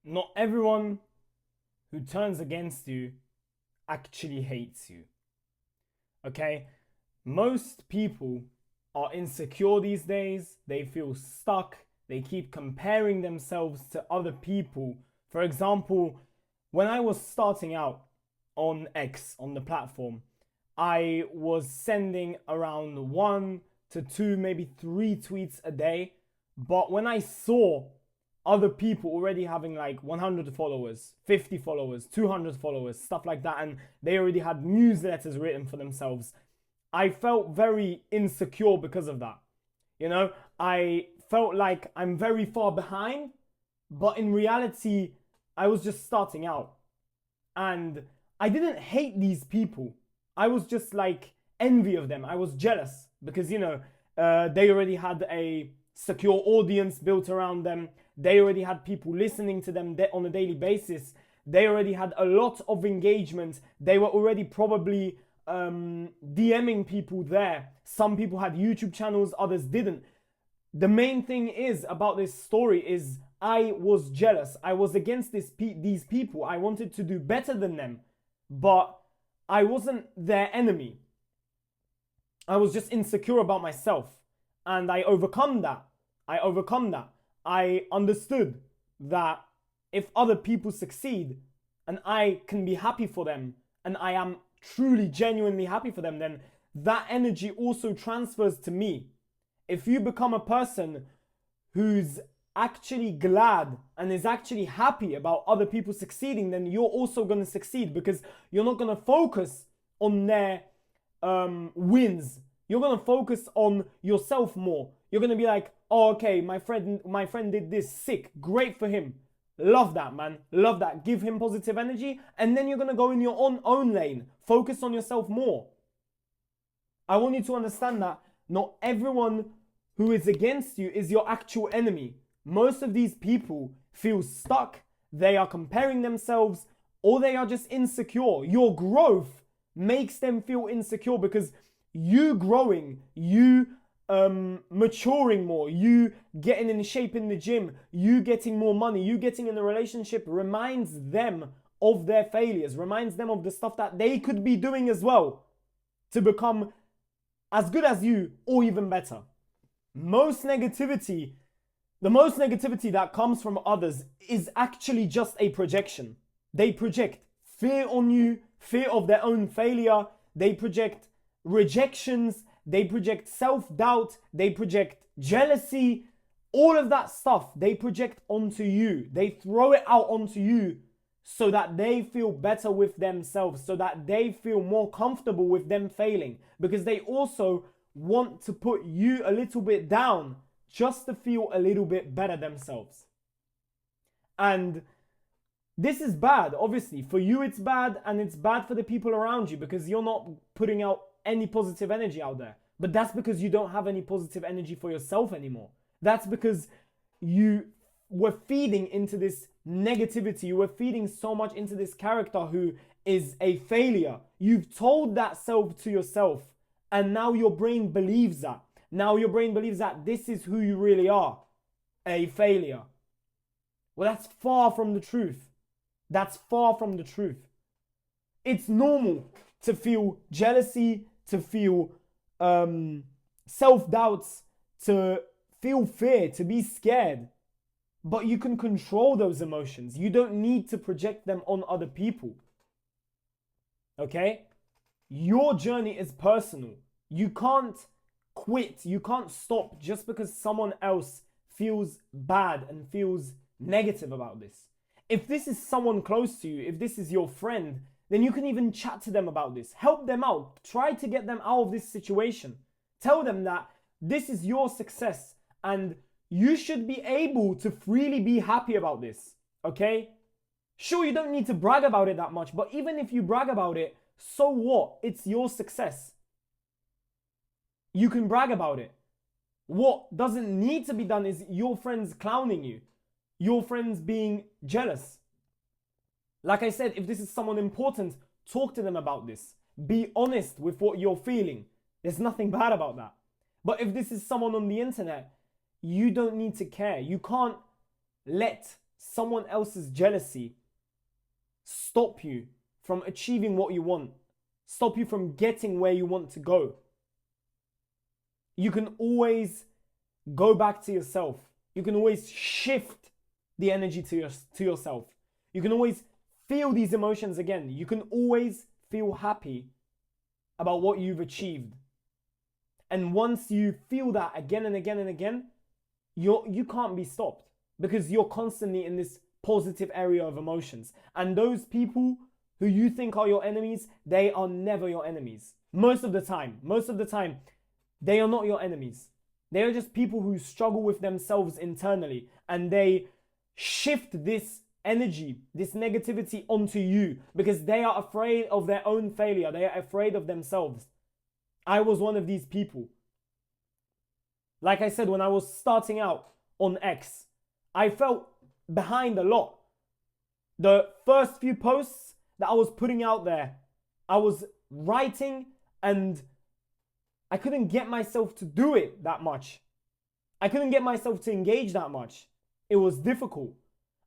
Not everyone who turns against you actually hates you. Okay? Most people are insecure these days. They feel stuck. They keep comparing themselves to other people. For example, when I was starting out on X, on the platform, I was sending around 1 to 2, maybe 3 tweets a day. But when I saw other people already having like 100 followers, 50 followers, 200 followers, stuff like that, and they already had newsletters written for themselves, I felt very insecure because of that. You know, I felt like I'm very far behind, but in reality, I was just starting out. And I didn't hate these people. I was just like envy of them. I was jealous because, they already had a secure audience built around them. They already had people listening to them on a daily basis. They already had a lot of engagement. They were already probably DMing people there. Some people had YouTube channels, others didn't. The main thing is about this story is I was jealous. I was against these people. I wanted to do better than them, but I wasn't their enemy. I was just insecure about myself, and I overcome that. I understood that if other people succeed and I can be happy for them, and I am truly genuinely happy for them, then that energy also transfers to me. If you become a person who's actually glad and is actually happy about other people succeeding, then you're also going to succeed because you're not going to focus on their wins. You're going to focus on yourself more. You're going to be like, oh, okay, my friend did this, sick, great for him. Love that, man. Love that. Give him positive energy. And then you're going to go in your own lane. Focus on yourself more. I want you to understand that not everyone who is against you is your actual enemy. Most of these people feel stuck. They are comparing themselves, or they are just insecure. Your growth makes them feel insecure because you growing, you maturing more, you getting in shape in the gym, you getting more money, you getting in a relationship reminds them of their failures, reminds them of the stuff that they could be doing as well to become as good as you or even better. The most negativity that comes from others is actually just a projection. They project fear on you, fear of their own failure. They project rejections. They project self-doubt. They project jealousy. All of that stuff they project onto you. They throw it out onto you so that they feel better with themselves, so that they feel more comfortable with them failing, because they also want to put you a little bit down just to feel a little bit better themselves. And this is bad, obviously. For you, it's bad, and it's bad for the people around you because you're not putting out any positive energy out there. But that's because you don't have any positive energy for yourself anymore. That's because you were feeding into this negativity. You were feeding so much into this character who is a failure. You've told that self to yourself, and now your brain believes that. Now your brain believes that this is who you really are, a failure. Well, that's far from the truth. That's far from the truth. It's normal to feel jealousy, to feel self-doubts, to feel fear, to be scared. But you can control those emotions. You don't need to project them on other people. Okay? Your journey is personal. You can't quit. You can't stop just because someone else feels bad and feels negative about this. If this is someone close to you, if this is your friend, then you can even chat to them about this. Help them out. Try to get them out of this situation. Tell them that this is your success and you should be able to freely be happy about this. Okay? Sure, you don't need to brag about it that much, but even if you brag about it, so what? It's your success. You can brag about it. What doesn't need to be done is your friends clowning you, your friends being jealous. Like I said, if this is someone important, talk to them about this. Be honest with what you're feeling. There's nothing bad about that. But if this is someone on the internet, you don't need to care. You can't let someone else's jealousy stop you from achieving what you want, stop you from getting where you want to go. You can always go back to yourself. You can always shift the energy to yourself. You can always feel these emotions again. You can always feel happy about what you've achieved. And once you feel that again and again and again, you can't be stopped because you're constantly in this positive area of emotions. And those people who you think are your enemies, they are never your enemies. Most of the time, they are not your enemies. They are just people who struggle with themselves internally, and they shift this energy, this negativity onto you because they are afraid of their own failure. They are afraid of themselves. I was one of these people. Like I said, when I was starting out on X, I felt behind a lot. The first few posts that I was putting out there, I was writing and I couldn't get myself to do it that much. I couldn't get myself to engage that much. It was difficult.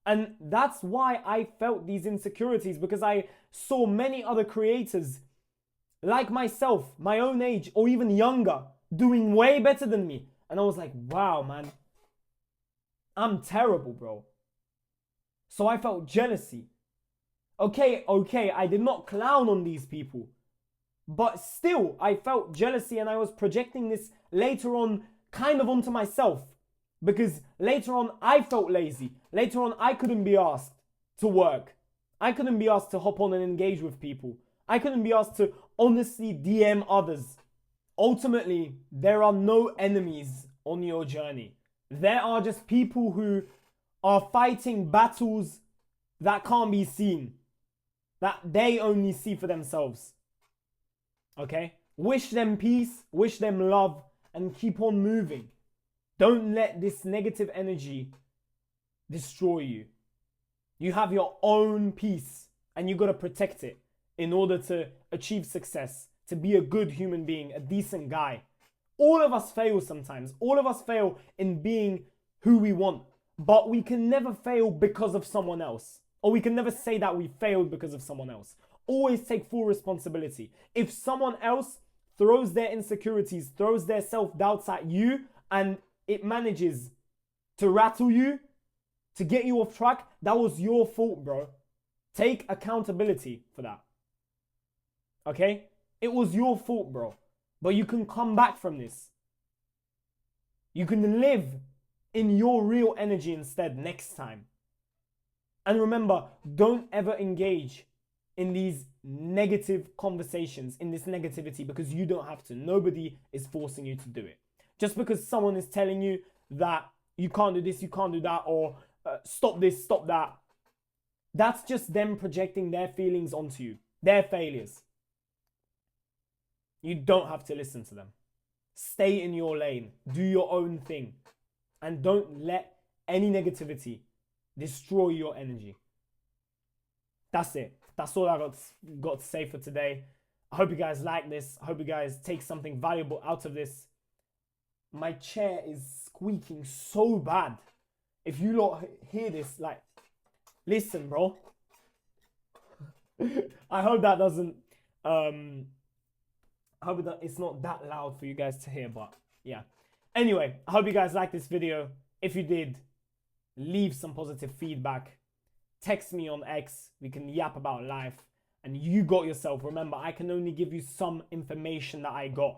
And that's why I felt these insecurities, because I saw many other creators like myself, my own age or even younger, doing way better than me. And I was like, wow, man, I'm terrible, bro. So I felt jealousy. Okay, I did not clown on these people. But still, I felt jealousy, and I was projecting this later on kind of onto myself. Because later on, I felt lazy. Later on, I couldn't be asked to work. I couldn't be asked to hop on and engage with people. I couldn't be asked to honestly DM others. Ultimately, there are no enemies on your journey. There are just people who are fighting battles that can't be seen, that they only see for themselves. Okay? Wish them peace, wish them love, and keep on moving. Don't let this negative energy destroy you. You have your own peace, and you got to protect it in order to achieve success, to be a good human being, a decent guy. All of us fail sometimes. All of us fail in being who we want. But we can never fail because of someone else. Or we can never say that we failed because of someone else. Always take full responsibility. If someone else throws their insecurities, throws their self-doubts at you, and it manages to rattle you, to get you off track, that was your fault, bro. Take accountability for that. Okay? It was your fault, bro. But you can come back from this. You can live in your real energy instead next time. And remember, don't ever engage in these negative conversations, in this negativity, because you don't have to. Nobody is forcing you to do it. Just because someone is telling you that you can't do this, you can't do that, or stop this, stop that, that's just them projecting their feelings onto you, their failures. You don't have to listen to them. Stay in your lane. Do your own thing. And don't let any negativity destroy your energy. That's it. That's all I got to say for today. I hope you guys like this. I hope you guys take something valuable out of this. My chair is squeaking so bad. If you lot hear this, like, listen, bro. I hope that doesn't... I hope that it's not that loud for you guys to hear, but yeah. Anyway, I hope you guys liked this video. If you did, leave some positive feedback. Text me on X. We can yap about life. And you got yourself. Remember, I can only give you some information that I got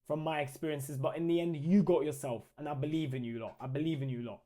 from my experiences. But in the end, you got yourself. And I believe in you lot. I believe in you lot.